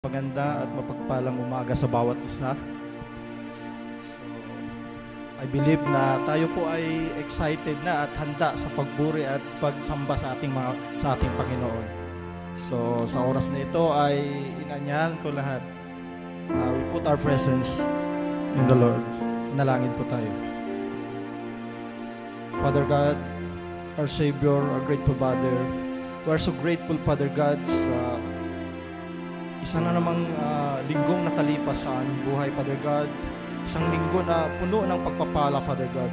Maganda at mapagpalang umaga sa bawat isa. So, I believe na tayo po ay excited na at handa sa pagburi at pagsamba sa ating Panginoon. So, sa oras na ito ay inanyahan ko lahat. We put our presence in the Lord. Nalangin po tayo. Father God, our Savior, our grateful Father, we are so grateful, Father God, sa isa na namang linggong nakalipas sa aming buhay, Father God. Isang linggo na puno ng pagpapala, Father God.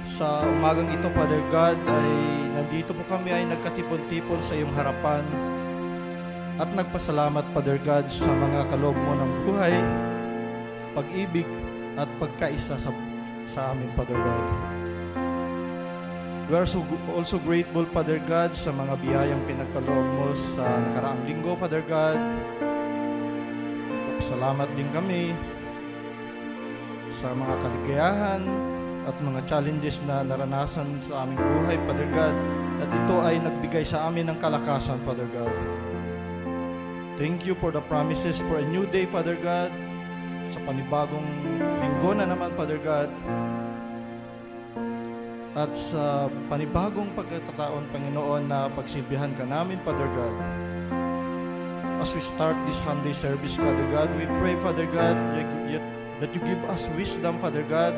Sa umagang ito, Father God, ay nandito po kami ay nagkatipon-tipon sa iyong harapan at nagpasalamat, Father God, sa mga kaloob mo ng buhay, pag-ibig at pagkaisa sa amin, Father God. We are also grateful, Father God, sa mga biyayang pinagkaloob mo sa nakaraang linggo, Father God. Salamat din kami sa mga kaligayahan at mga challenges na naranasan sa aming buhay, Father God. At ito ay nagbigay sa amin ng kalakasan, Father God. Thank you for the promises for a new day, Father God. Sa panibagong linggo na naman, Father God. At sa panibagong pagkakataon, Panginoon, na pagsilbihan ka namin, Father God. As we start this Sunday service, Father God, we pray, Father God, that you give us wisdom, Father God.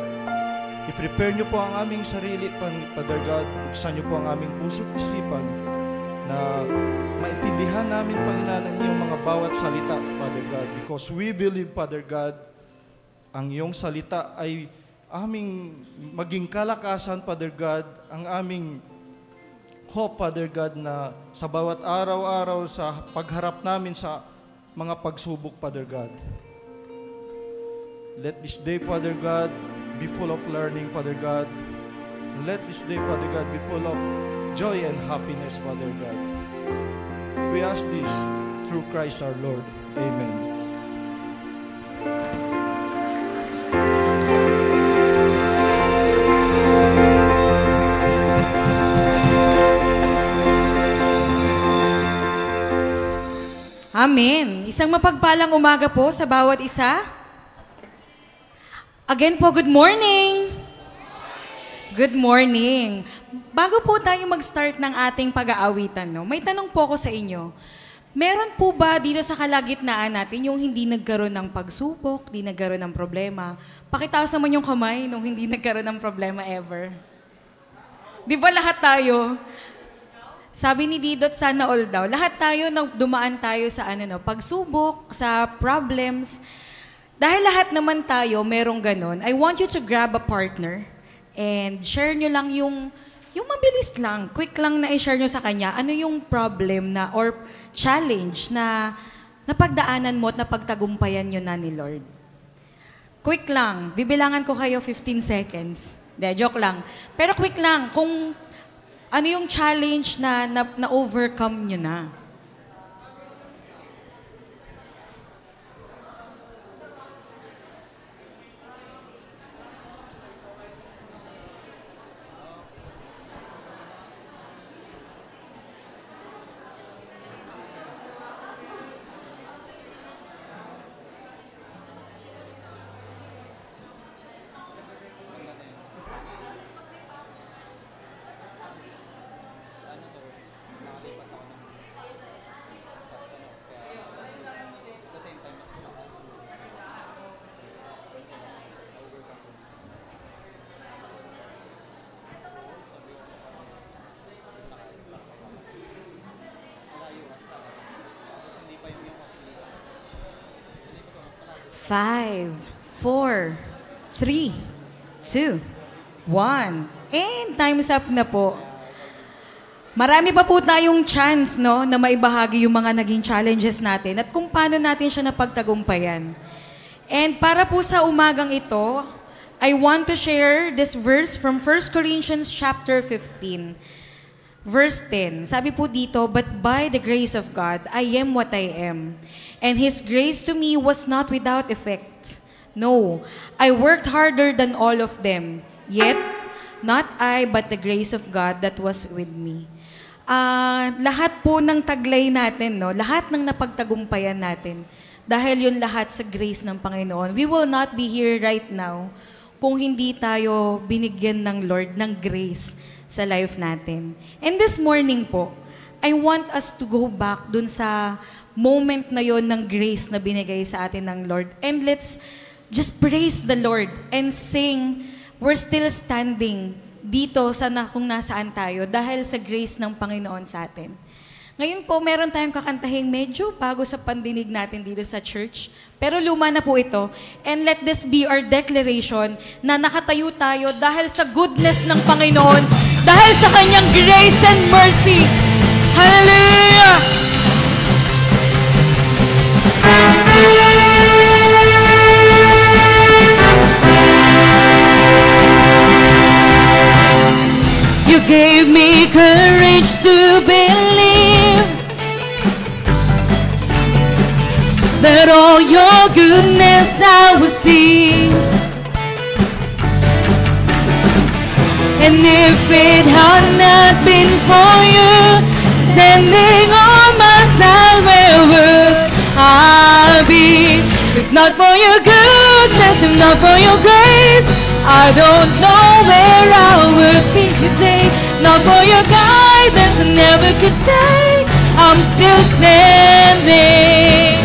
I-prepare niyo po ang aming sarili, Father God. Buksan niyo po ang aming puso't isipan na maintindihan namin, Panginoon, ang iyong mga bawat salita, Father God. Because we believe, Father God, ang iyong salita ay aming maging kalakasan, Father God, ang aming hope, Father God, na sa bawat araw-araw sa pagharap namin sa mga pagsubok, Father God. Let this day, Father God, be full of learning, Father God. Let this day, Father God, be full of joy and happiness, Father God. We ask this through Christ our Lord. Amen. Amen. Isang mapagpalang umaga po sa bawat isa. Again po, good morning. Good morning. Bago po tayo mag-start ng ating pag-aawitan, may tanong po ako sa inyo. Meron po ba dito sa kalagitnaan natin yung hindi nagkaroon ng pagsubok, hindi nagkaroon ng problema? Pakitaas naman yung kamay nung hindi nagkaroon ng problema ever. Di ba lahat tayo? Sabi ni Didot, sana all daw. Lahat tayo, dumaan tayo sa pagsubok, sa problems. Dahil lahat naman tayo merong ganun, I want you to grab a partner and share nyo lang yung mabilis lang, quick lang na i-share nyo sa kanya, ano yung problem na or challenge na napagdaanan mo at napagtagumpayan nyo na ni Lord. Quick lang, bibilangan ko kayo 15 seconds. Joke lang. Pero quick lang, kung ano yung challenge na overcome nyo na? Five, 4, 3, 2, 1. And time's up na po. Marami pa po tayong chance na maibahagi yung mga naging challenges natin at kung paano natin siya napagtagumpayan. And para po sa umagang ito, I want to share this verse from 1 Corinthians chapter 15. Verse 10, sabi po dito, "But by the grace of God, I am what I am. And His grace to me was not without effect. No, I worked harder than all of them. Yet, not I, but the grace of God that was with me. lahat po ng taglay natin, no? Lahat ng napagtagumpayan natin, dahil yun lahat sa grace ng Panginoon. We will not be here right now kung hindi tayo binigyan ng Lord ng grace sa life natin. And this morning po, I want us to go back dun sa moment na yon ng grace na binigay sa atin ng Lord. And let's just praise the Lord and sing, we're still standing dito kung nasaan tayo dahil sa grace ng Panginoon sa atin. Ngayon po, meron tayong kakantahing medyo bago sa pandinig natin dito sa church. Pero luma na po ito. And let this be our declaration na nakatayo tayo dahil sa goodness ng Panginoon, dahil sa Kanyang grace and mercy. Hallelujah! You gave me courage to believe that all your goodness I will see. And if it had not been for you standing on my side, where would I be? If not for your goodness, if not for your grace, I don't know where I would be today. Not for your guidance, I never could say I'm still standing.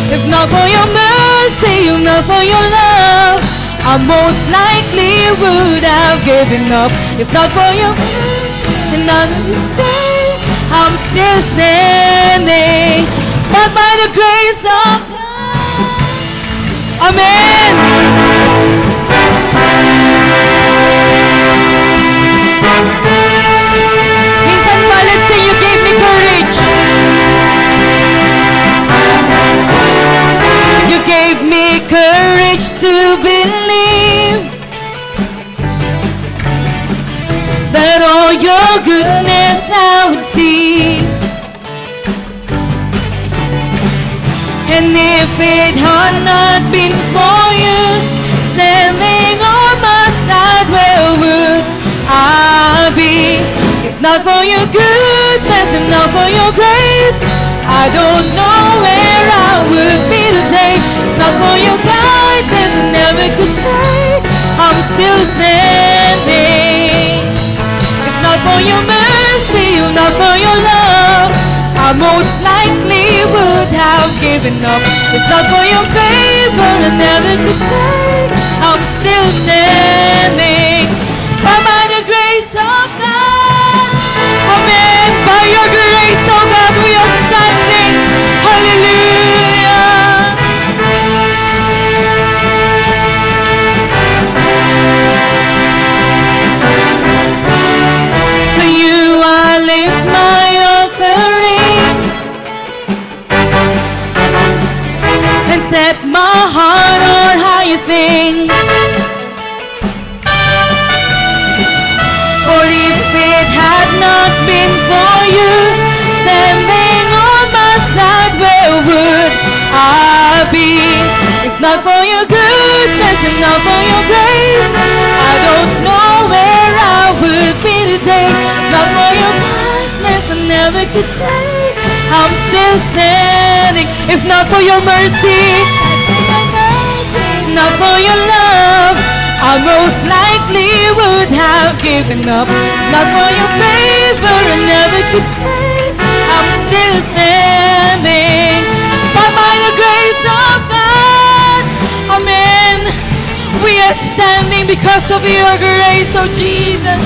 If not for your mercy, if not for your love, I most likely would have given up. If not for your and I would say I'm still standing. But by the grace of God, amen. Minsan pa, let's say you gave me courage. You gave me courage to believe that all your goodness I would see. And if it had not been for you standing on my side, where would I be? If not for your goodness, if not for your grace, I don't know where I would be today. If not for your guidance, I never could say I'm still standing. If not for your mercy, if not for your love, I most likely would have given up. If not for your favor, I never could say I'm still standing. But by the grace of God, amen. By your grace, oh God, we are standing. Hallelujah. To you I lift my offering and set my heart on higher things. For if it had not been for you standing on my side, where would I be? If not for your goodness, if not for your grace, I don't know where I would be today. If not for your kindness, I never could say I'm still standing. If not for your mercy, not for your love, I most likely would have given up. Not for your favor, I never could say I'm still standing. But by the grace of God, amen, we are standing because of your grace, oh Jesus.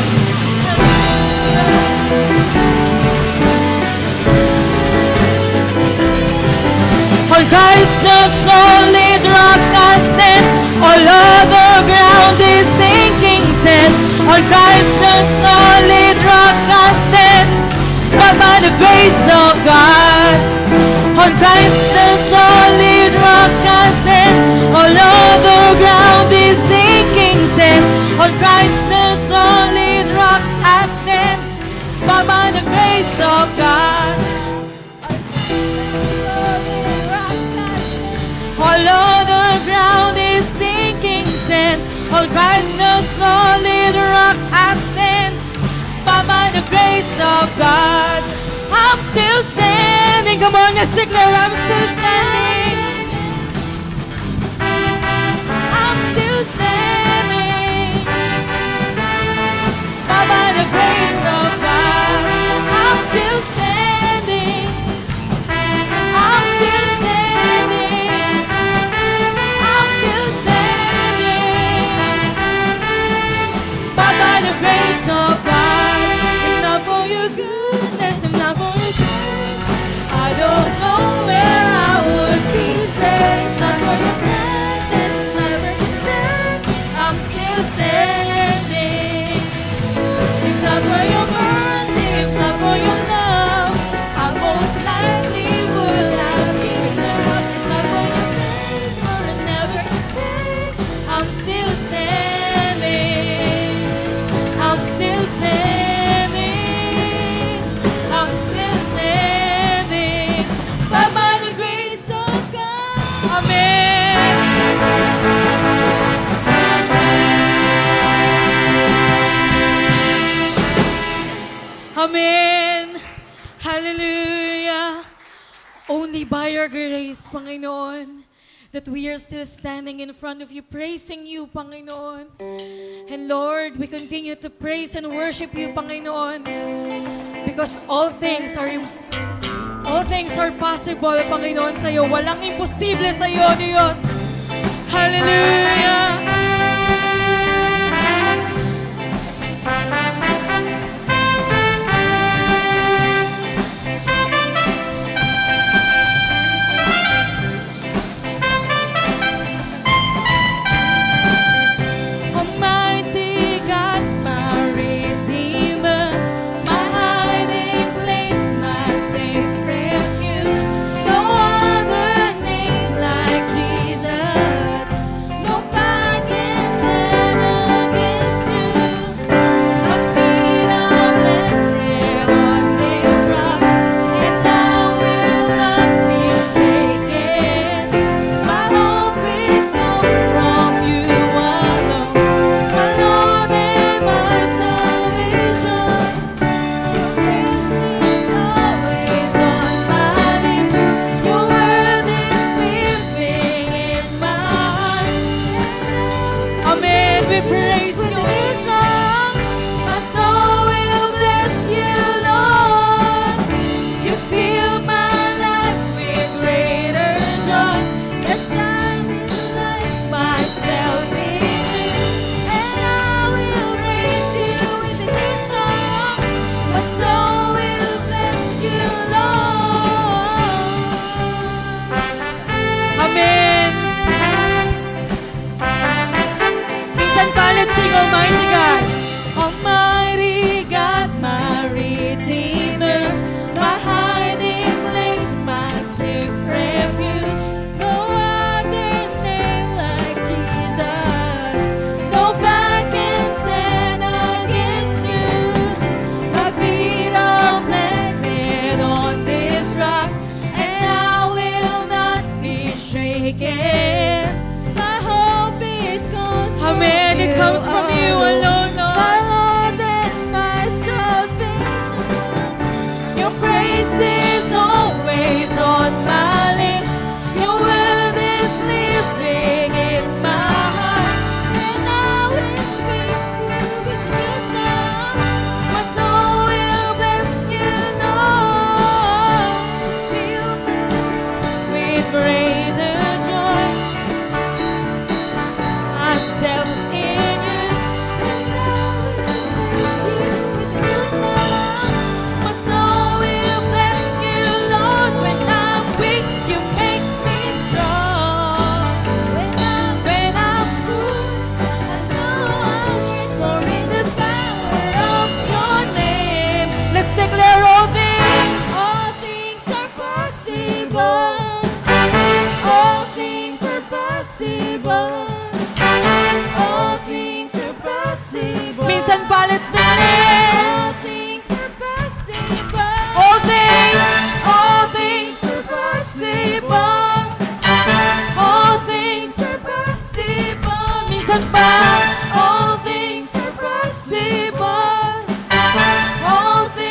On Christ the solid rock I stand, all other ground is sinking sand. On Christ the solid rock I stand, but by the grace of God. On Christ the solid rock I stand, all other ground is sinking sand. On Christ the solid rock I stand, but by the grace of God. All other ground is sinking sand. On Christ the solid rock I stand, but by the grace grace of God, I'm still standing. Come on, let's declare, I'm still standing. I'm still standing. By the grace of God, I'm still standing. I'm still standing. I'm still standing. By the grace of God, if not for your goodness, if not for your grace, I don't know where I would be today. Not for your presence, never to stand. I'm still standing. If not for your mercy, if not for your love, I most likely would have given up. If not for your favor and never to stand, I'm still standing. I'm still standing. I'm still standing. But by the grace of God, amen. Amen. Hallelujah. Only by your grace, Panginoon, that we are still standing in front of you, praising you, Panginoon. And Lord, we continue to praise and worship you, Panginoon, because all things are possible, Panginoon, sa iyo. Walang imposible sa iyo, Diyos. Hallelujah. Almighty God, my Redeemer, my hiding place, my safe refuge. No other name like Jesus. No power can stand against you. My feet are planted on this rock, and I will not be shaken. My hope, it comes from you alone. My Lord and my salvation. Your praise is always on my lips. Your word is living in my heart. Amen. We praise you. My soul will bless you, Lord. You fill my life with greater joy. Yes, I delight myself in you, and I will praise you with this song. My soul will bless you, Lord. Amen. Minsan pa, let's sing Almighty God. Almighty God, my Redeemer, my hiding place, my safe refuge. No other name like Jesus. No power can stand against you. My feet are planted on this rock, and I will not be shaken. My hope, it comes from Amen. It comes from you alone, Lord. My Lord and my salvation. Your praise is always on my lips. Your word is living in my heart, and I will praise you with this song. My soul will bless you, Lord. Fill me with greater joy. Myself in you, and I will praise you with this song. My soul will bless you, Lord. When I'm weak, you make me strong. When I'm good, I know I'll change. For in the power of your name, let's declare all things. All things are possible. All things are possible. All things are possible. Minsan pa, let's declare. All things are possible. All things are possible. All things are possible. Minsan pa, all things are possible. All things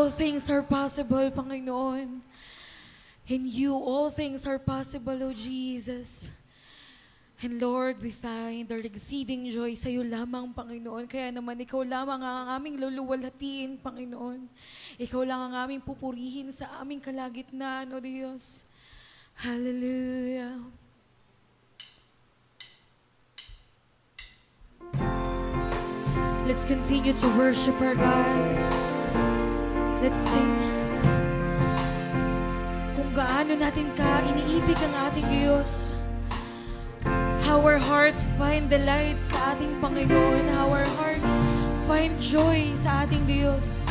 all things are possible, Panginoon. In you, all things are possible, O Jesus. And Lord, we find our exceeding joy sa iyo lamang, Panginoon. Kaya naman, ikaw lamang ang aming luluwalhatiin, Panginoon. Ikaw lang ang aming pupurihin sa aming kalagitnaan, O Diyos. Hallelujah. Let's continue to worship our God. Let's sing. Kung gaano natin ka iniibig ang ating Diyos. How our hearts find delight sa ating Panginoon. How our hearts find joy sa ating Diyos.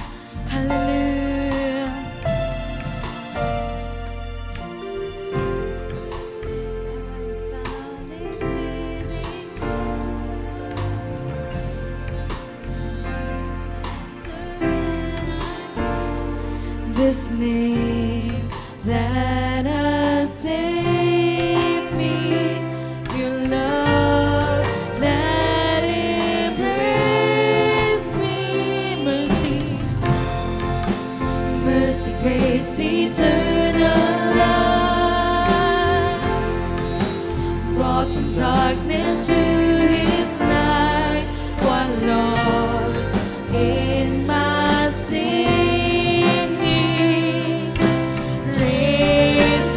Hallelujah. This name that has saved me, your love that embraced me, mercy, mercy, grace, eternal love, brought from darkness to His light, while lost in my sin. Lift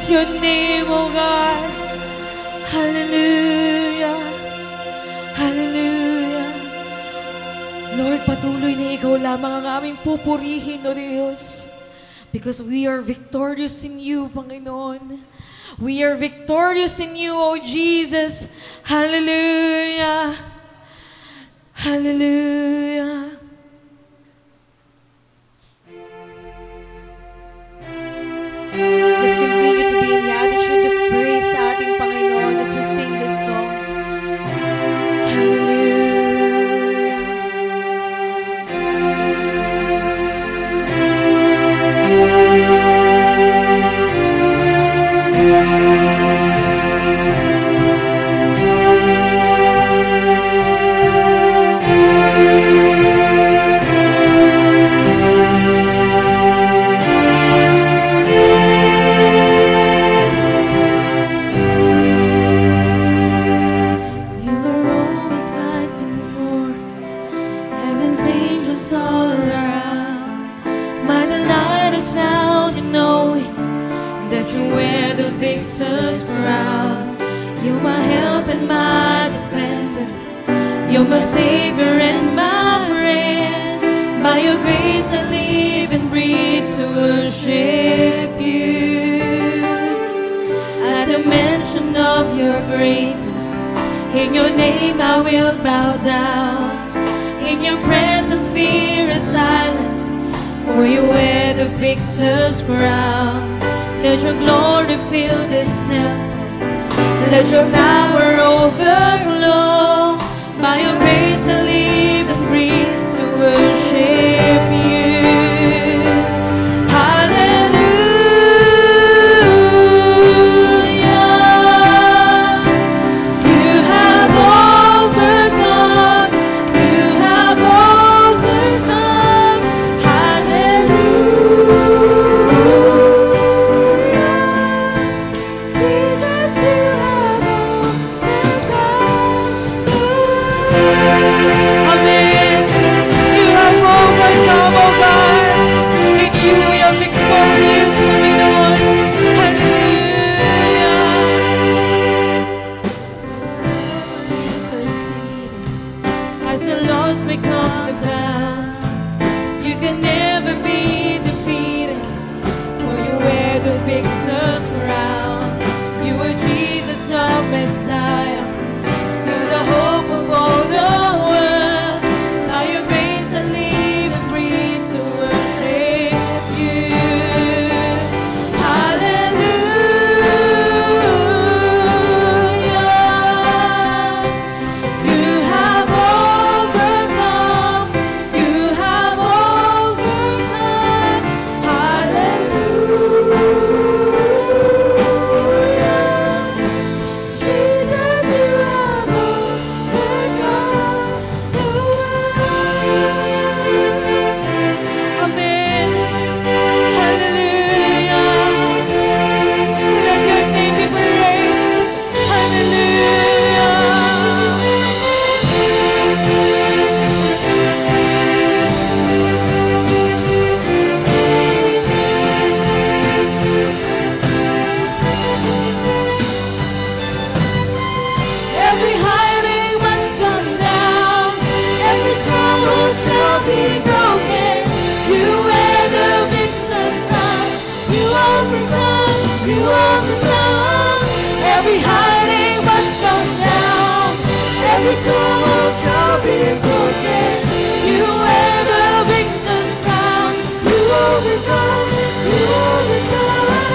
bless your name, O God. Hallelujah. Hallelujah. Lord, patuloy na ikaw lamang ang aming pupurihin, O Diyos. Because we are victorious in you, Panginoon. We are victorious in you, O Jesus. Hallelujah. Hallelujah. Let's continue to be in the attitude of praise sa ating Panginoon as we sing this song. Hallelujah. You're my Savior and my friend. By your grace I live and breathe to worship you. At the mention of your greatness, in your name I will bow down. In your presence fear is silent, for you wear the victor's crown. Let your glory fill this temple, let your power overflow. By your grace I live and breathe to worship you. Hallelujah. You have overcome. You have overcome. Hallelujah. Jesus, you have overcome. Amen. You have overcome, oh God. In you we are victorious, Panginoon. Hallelujah. As the lost become the found, you can never be defeated, for you wear the victor's crown. You are Jesus, the Messiah. You're the hope of all the world. By your grace I live and breathe to worship you. Hallelujah. You have overcome. You have overcome. Hallelujah. Jesus, you have overcome the world. Amen. Hallelujah. Let your name be praised. Hallelujah. Every hiding must come down, every stronghold shall be broken. You wear the victor's crown. You overcome, you overcome. Every hiding must come down, every stronghold shall be broken. You wear the victor's crown. You overcome, you overcome.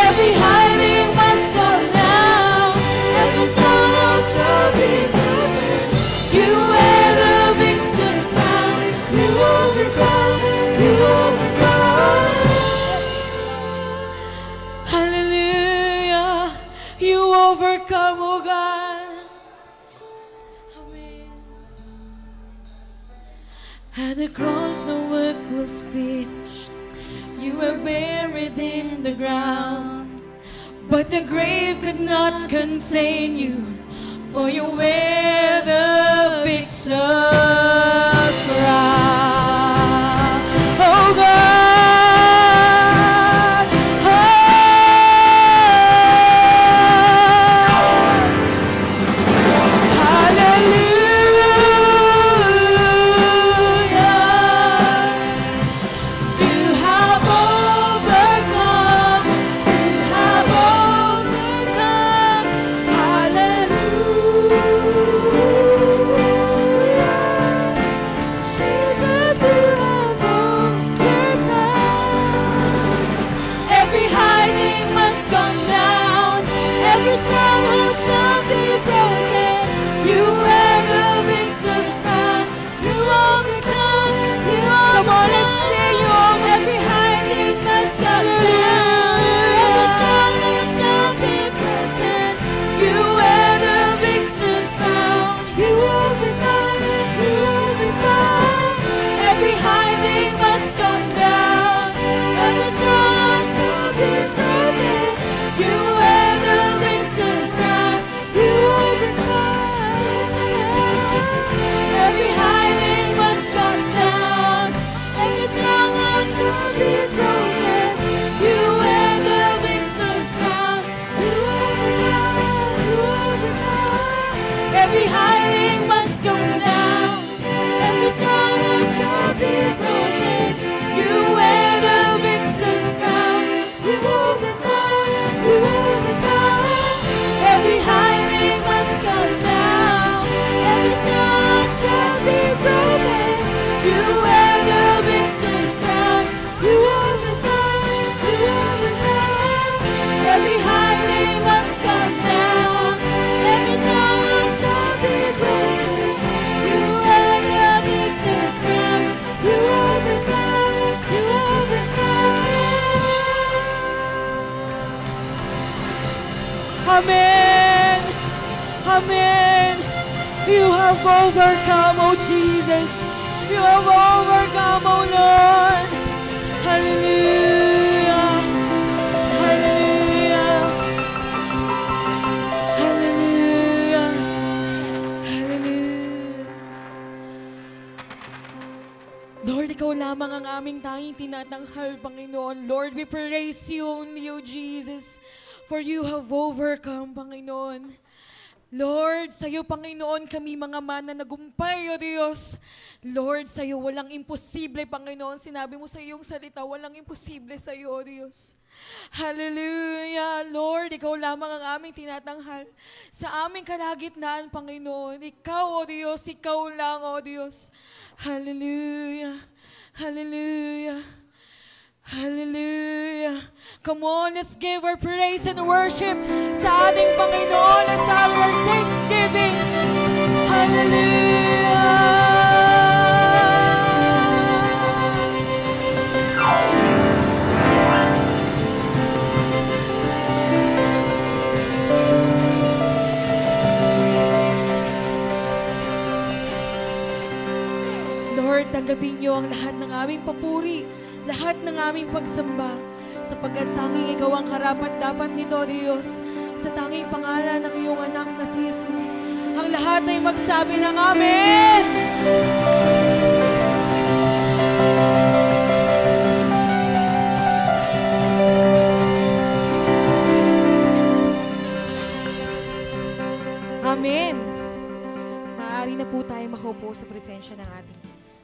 Every hiding must come down, every stronghold shall be broken. You wear the victor's crown. You overcome, you overcome. Hallelujah. You overcome, oh God. Amen. At the cross the work was finished. You were buried in the ground, but the grave could not contain you, for you wear the victor's crown. Oh God, oh Amen. Amen. You have overcome, oh Jesus. You have overcome, oh Lord. Hallelujah. Hallelujah. Hallelujah. Hallelujah. Lord, ikaw lamang ang aming tanging tinatanghal, Panginoon. Lord, we praise you, only you, Jesus, for you have overcome, Panginoon. Lord, sa iyo, Panginoon, kami mga mana nagumpay, O Diyos. Lord, sa iyo walang imposible, Panginoon. Sinabi mo sa iyong salita, walang imposible sa iyo, O Diyos. Hallelujah. Lord, ikaw lamang ang aming tinatanghal. Sa aming kalagitnaan, Panginoon, ikaw, O Diyos, ikaw lang, O Diyos. Hallelujah. Hallelujah. Hallelujah. Come on, let's give our praise and worship sa ating Panginoon. Let's have our thanksgiving. Hallelujah. Lord, tanggapin niyo ang lahat ng aming papuri, lahat ng aming pagsamba, sapagkat tanging ikaw ang karapat-dapat nito, Diyos, sa tanging pangalan ng iyong anak na si Jesus. Ang lahat ay magsabi ng Amen! Amen! Maaari na po tayo makaupo sa presensya ng ating Diyos.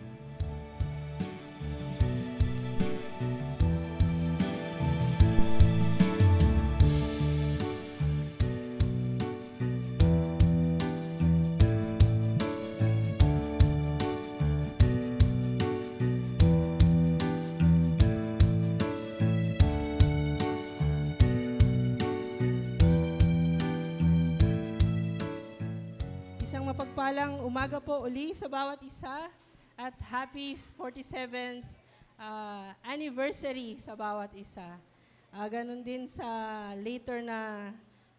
Mapagpalang umaga po uli sa bawat isa at happy 47th anniversary sa bawat isa. Ganon din sa later na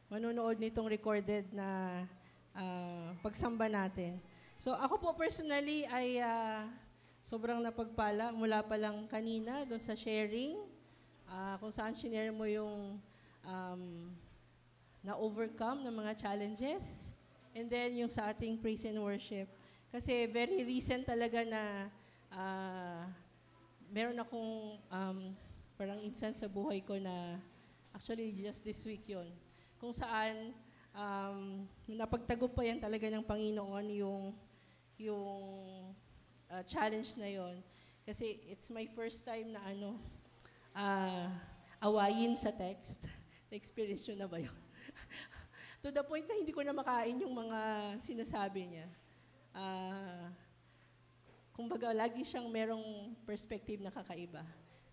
manunood nitong recorded na pagsamba natin. So ako po personally ay sobrang napagpala mula pa lang kanina doon sa sharing kung saan shinare mo yung na-overcome ng mga challenges. And then yung sa ating praise and worship. Kasi very recent talaga na meron akong parang instance sa buhay ko na actually just this week yon, kung saan napagtagumpayan talaga ng Panginoon yung challenge na yon. Kasi it's my first time na awayin sa text. Na-experience yun na ba yun? To the point na hindi ko na makain yung mga sinasabi niya. Kumbaga, lagi siyang merong perspective na kakaiba.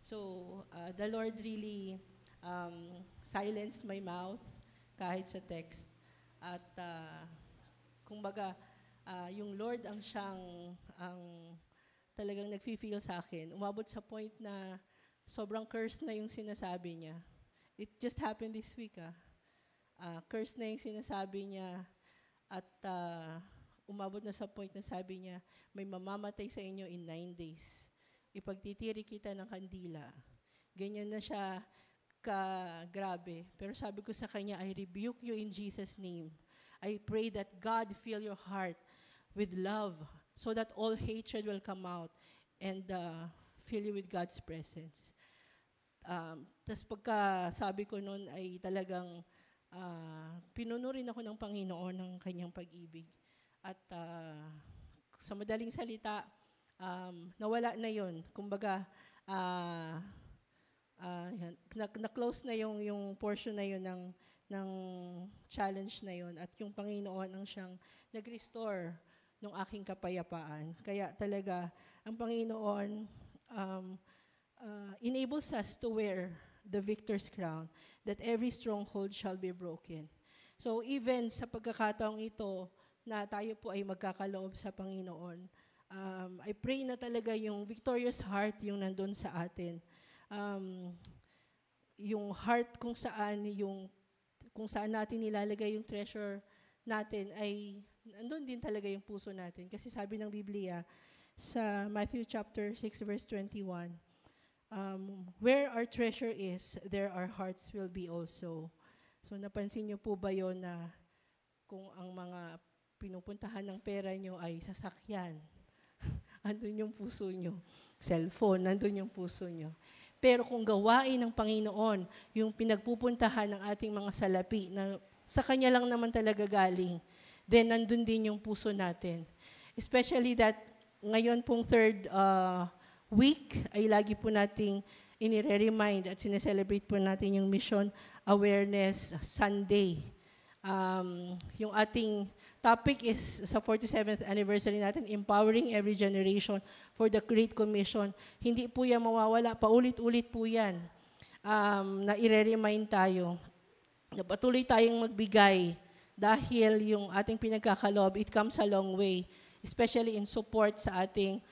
So, the Lord really silenced my mouth kahit sa text. At kumbaga, yung Lord ang siyang talagang nag-feel sa akin. Umabot sa point na sobrang curse na yung sinasabi niya. It just happened this week, curse na yung sinasabi niya at umabot na sa point na sabi niya, may mamamatay sa inyo in 9 days. Ipagtitiri kita ng kandila. Ganyan na siya ka-grabe. Pero sabi ko sa kanya, I rebuke you in Jesus' name. I pray that God fill your heart with love so that all hatred will come out and fill you with God's presence. Tas pagka sabi ko noon ay talagang pinuno rin ako ng Panginoon ng kanyang pag-ibig. At sa madaling salita, nawala na yon. Kumbaga, na-close na yung portion na yon ng challenge na yon. At yung Panginoon ang siyang nag-restore ng aking kapayapaan. Kaya talaga, ang Panginoon enables us to wear the victor's crown, that every stronghold shall be broken. So even sa pagkakataong ito na tayo po ay magkakaloob sa Panginoon, I pray na talaga yung victorious heart yung nandun sa atin. Yung heart kung saan yung kung saan natin nilalagay yung treasure natin ay nandun din talaga yung puso natin. Kasi sabi ng Biblia sa Matthew chapter 6 verse 21, where our treasure is, there our hearts will be also. So napansin niyo po ba yon na kung ang mga pinupuntahan ng pera niyo ay sasakyan, andun yung puso niyo. Cellphone, nandun yung puso niyo. Pero kung gawain ng Panginoon, yung pinagpupuntahan ng ating mga salapi na sa Kanya lang naman talaga galing, then nandun din yung puso natin. Especially that ngayon pong third week ay lagi po nating inire-remind at sineselebrate po natin yung Mission Awareness Sunday. Yung ating topic is sa 47th anniversary natin, Empowering Every Generation for the Great Commission. Hindi po yan mawawala, paulit-ulit po yan na ire-remind tayo na patuloy tayong magbigay dahil yung ating pinagkakalob, it comes a long way, especially in support sa ating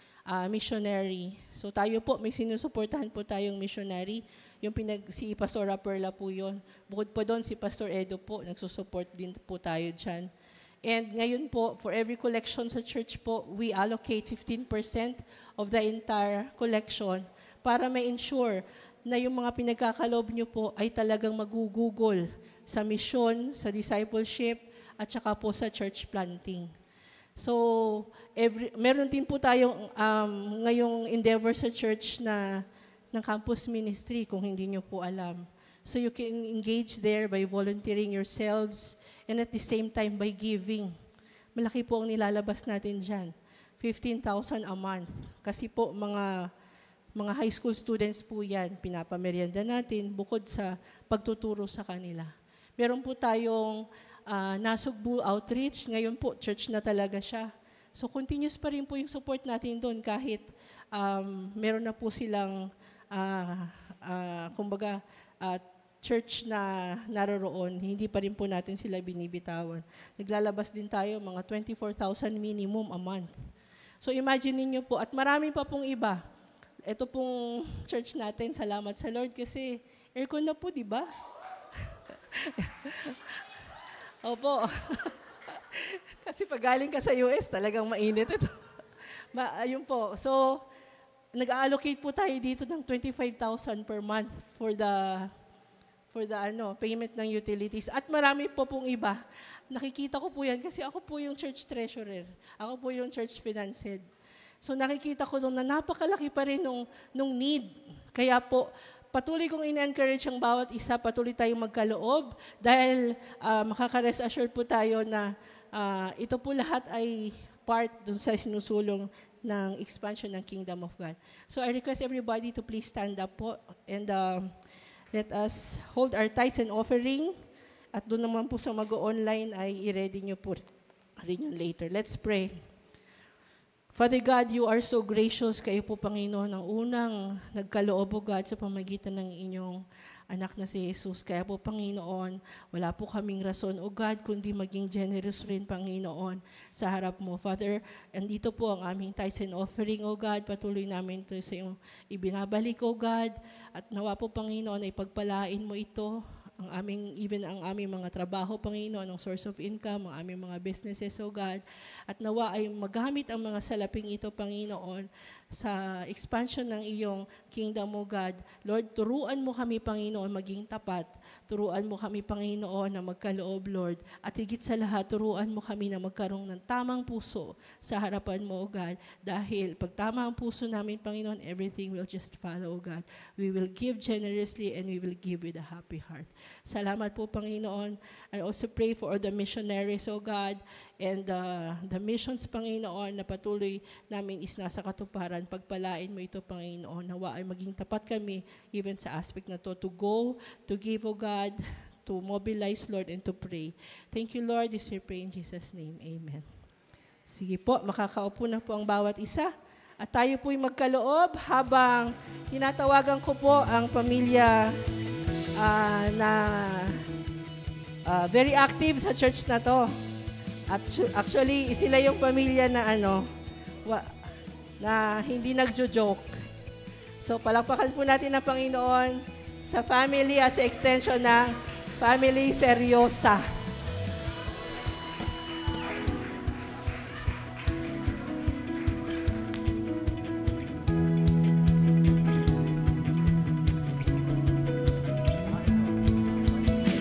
missionary. So tayo po, may sinusuportahan po tayong missionary. Yung si Pastor Perla po yun. Bukod po doon, si Pastor Edo po, nagsusupport din po tayo dyan. And ngayon po, for every collection sa church po, we allocate 15% of the entire collection para ma-ensure na yung mga pinagkakalob nyo po ay talagang magugugol sa mission, sa discipleship, at saka po sa church planting. So, meron din po tayong ngayong endeavor sa church na ng campus ministry, kung hindi nyo po alam. So you can engage there by volunteering yourselves and at the same time by giving. Malaki po ang nilalabas natin dyan. 15,000 a month. Kasi po mga high school students po yan, pinapamerienda natin bukod sa pagtuturo sa kanila. Meron po tayong Nasugbu Outreach. Ngayon po, church na talaga siya. So continuous pa rin po yung support natin doon kahit meron na po silang kumbaga church na naroroon, hindi pa rin po natin sila binibitawan. Naglalabas din tayo mga 24,000 minimum a month. So imagine niyo po, at marami pa pong iba. Ito pong church natin, salamat sa Lord kasi aircon na po, di ba? Opo. Kasi pag galing ka sa US, talagang mainit ito. Ayun po. So, nag-allocate po tayo dito ng 25,000 per month for the payment ng utilities. At marami po pong iba. Nakikita ko po yan kasi ako po yung church treasurer. Ako po yung church finance head. So nakikita ko doon na napakalaki pa rin nung need. Kaya po, patuloy kong in-encourage ang bawat isa, patuloy tayong magkaloob dahil makaka-rest assured po tayo na ito po lahat ay part dun sa sinusulong ng expansion ng Kingdom of God. So I request everybody to please stand up po and let us hold our tithes and offering. At doon naman po sa mag-online ay i-ready nyo po rin yun later. Let's pray. Father God, you are so gracious. Kayo po, Panginoon, ang unang nagkaloob, O God, sa pamagitan ng inyong anak na si Jesus. Kaya po, Panginoon, wala po kaming rason, O God, kundi maging generous rin, Panginoon, sa harap mo. Father, andito po ang aming tithes and offering, O God. Patuloy namin ito sa iyong ibinabalik, O God. At nawa po, Panginoon, ay pagpalain mo ito, ang aming mga trabaho, Panginoon, ang source of income, ang aming mga businesses, O God. At nawa ay magamit ang mga salaping ito, Panginoon, sa expansion ng iyong kingdom, O God. Lord, turuan mo kami, Panginoon, maging tapat. Turuan mo kami, Panginoon, na magkaloob, Lord. At higit sa lahat, turuan mo kami na magkaroon ng tamang puso sa harapan mo, O God. Dahil pag tama ang puso namin, Panginoon, everything will just follow, O God. We will give generously and we will give with a happy heart. Salamat po, Panginoon. I also pray for all the missionaries, O God, and the missions, Panginoon, na patuloy namin is nasa katuparan. Pagpalain mo ito, Panginoon. Nawa ay maging tapat kami, even sa aspect na to go, to give, O God, to mobilize, Lord, and to pray. Thank you, Lord. This we pray in Jesus' name. Amen. Sige po, makakaupo na po ang bawat isa. At tayo po'y magkaloob habang tinatawagan ko po ang pamilya na very active sa church na to. Actually, sila yung pamilya na na hindi nagjo-joke. So, palakpakan po natin ang Panginoon sa family at sa extension ng Family Seryosa.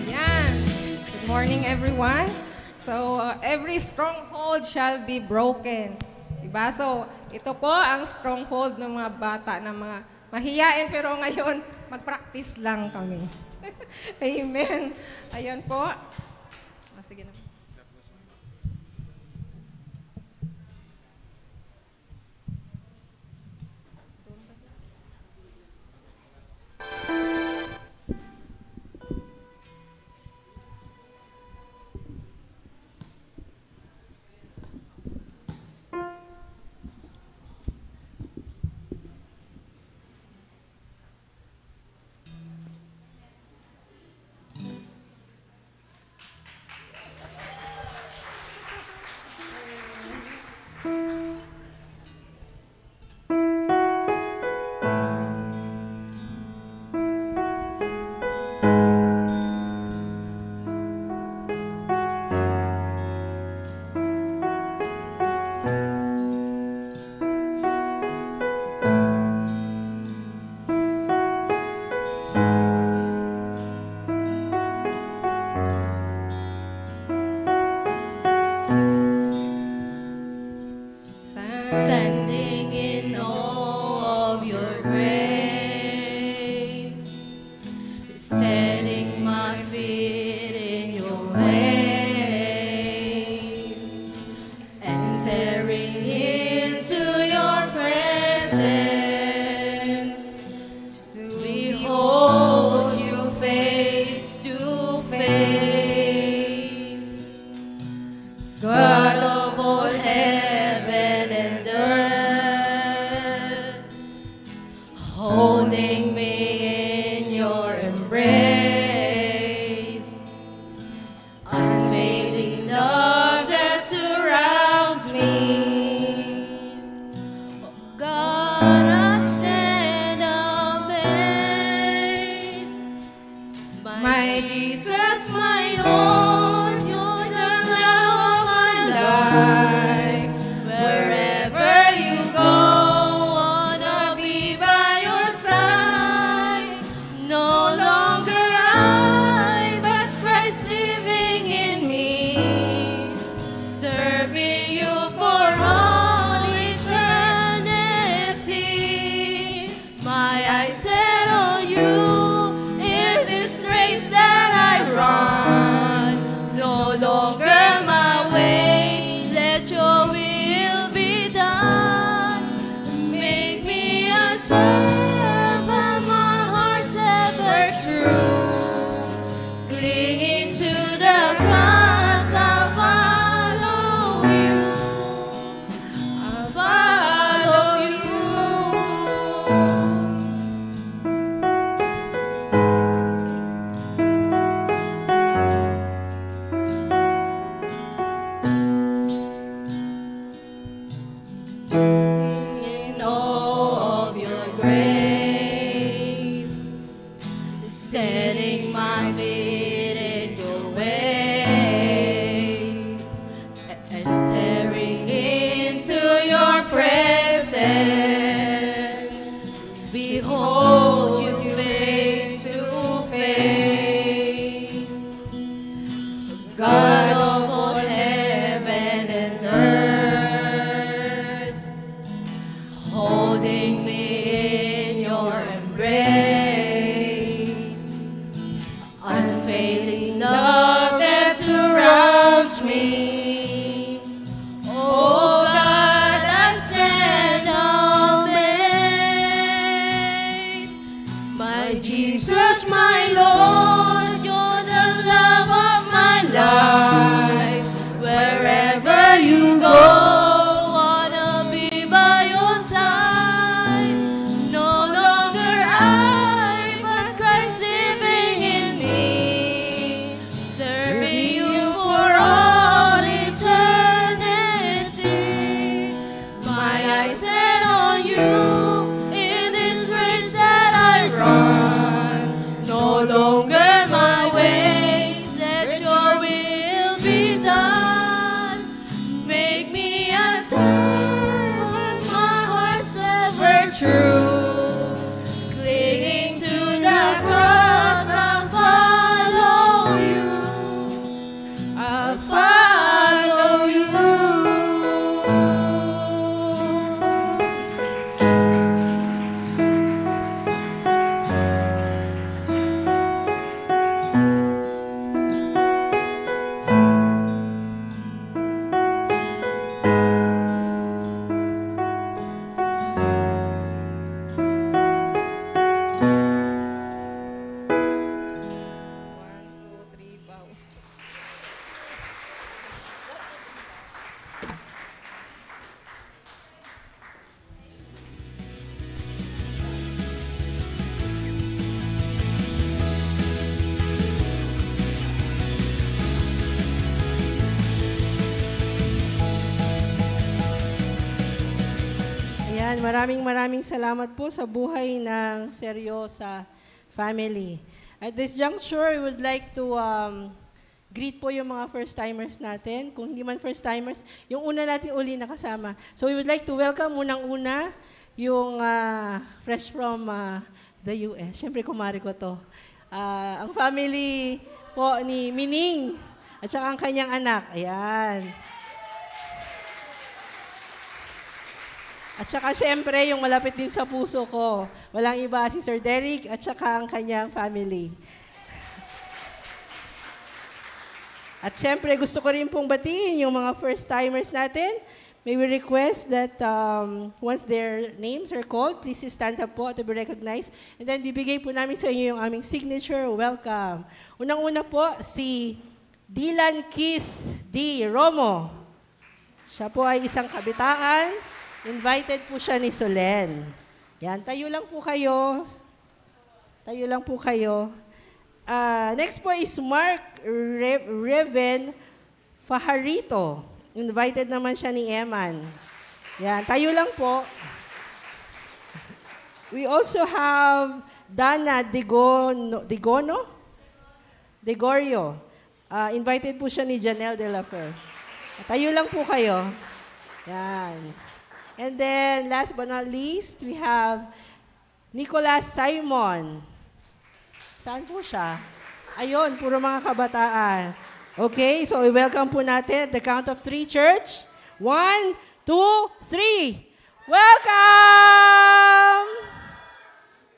Yan. Good morning, everyone. So, every stronghold shall be broken. Diba? So, ito po ang stronghold ng mga bata, ng mga mahiyain, pero ngayon, mag-practice lang kami. Amen. Ayan po. Sige na. Standing in awe of your grace, setting my feet in your ways, entering into your presence, to behold you face to face, God of all heaven and earth, holding me in your embrace, unfailing love that surrounds me. Oh God, I stand amazed. My Jesus, my Lord, you're the love of my life. Wherever you go, wanna be by your side. No longer I, but Christ living in me, serving you for all eternity. My eyes set on you in this race that I run. No longer my ways, let your will be done. Make me a servant, my heart's ever true. Clinging to the cross, I'll follow you. I'll follow you. In awe of your grace, setting my feet in your ways, entering into your presence, behold you face to face, God of all heaven and earth, holding me in your embrace, unfailing love that surrounds me. Oh God, I stand amazed. My Jesus, my Lord, you're the love of my life. Wherever you go, wanna be by your side. No longer I, but Christ living in me, serving you for all eternity. My eyes set on you in this race that I run. No longer maraming salamat po sa buhay ng Seryosa family. At this juncture, we would like to greet po yung mga first-timers natin. Kung hindi man first-timers, yung una natin uli nakasama. So we would like to welcome unang-una yung fresh from the US. Siyempre, kumari ko to. Ang family po ni Mining at saka ang kanyang anak. Ayan. At saka siyempre, yung malapit din sa puso ko. Walang iba, si Sir Derek at saka ang kanyang family. At siyempre, gusto ko rin pong batiin yung mga first-timers natin. May we request that once their names are called, please stand up po to be recognized. And then, bibigay po namin sa inyo yung aming signature welcome. Unang-una po, si Dylan Keith D. Romo. Siya po ay isang kabitaan. Invited po siya ni Solen. Yan, tayo lang po kayo. Tayo lang po kayo. Next po is Mark Reven Fajarito. Invited naman siya ni Eman. Yan, tayo lang po. We also have Dana Degorio. Invited po siya ni Janelle De La Fer. Tayo lang po kayo. Yan. And then, last but not least, we have Nicholas Simon. Saan po siya? Ayun, puro mga kabataan. Okay, so i-welcome po natin at the count of 3, church. 1, 2, 3. Welcome!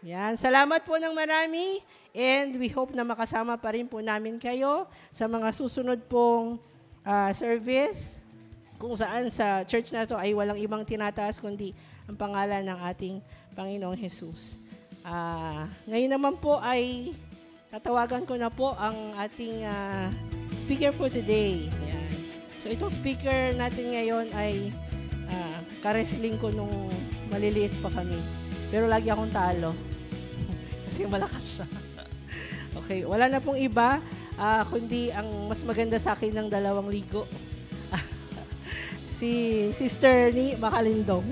Yan, salamat po ng marami. And we hope na makasama pa rin po namin kayo sa mga susunod pong service. Kung saan sa church na to ay walang ibang tinataas kundi ang pangalan ng ating Panginoong Jesus. Ngayon naman po ay tatawagan ko na po ang ating speaker for today. Yan. So itong speaker natin ngayon ay ka-wrestling ko nung maliliit pa kami. Pero lagi akong talo. Kasi malakas siya. Okay, wala na pong iba kundi ang mas maganda sa akin ng 2 ligo. Si Sister ni Makalindong.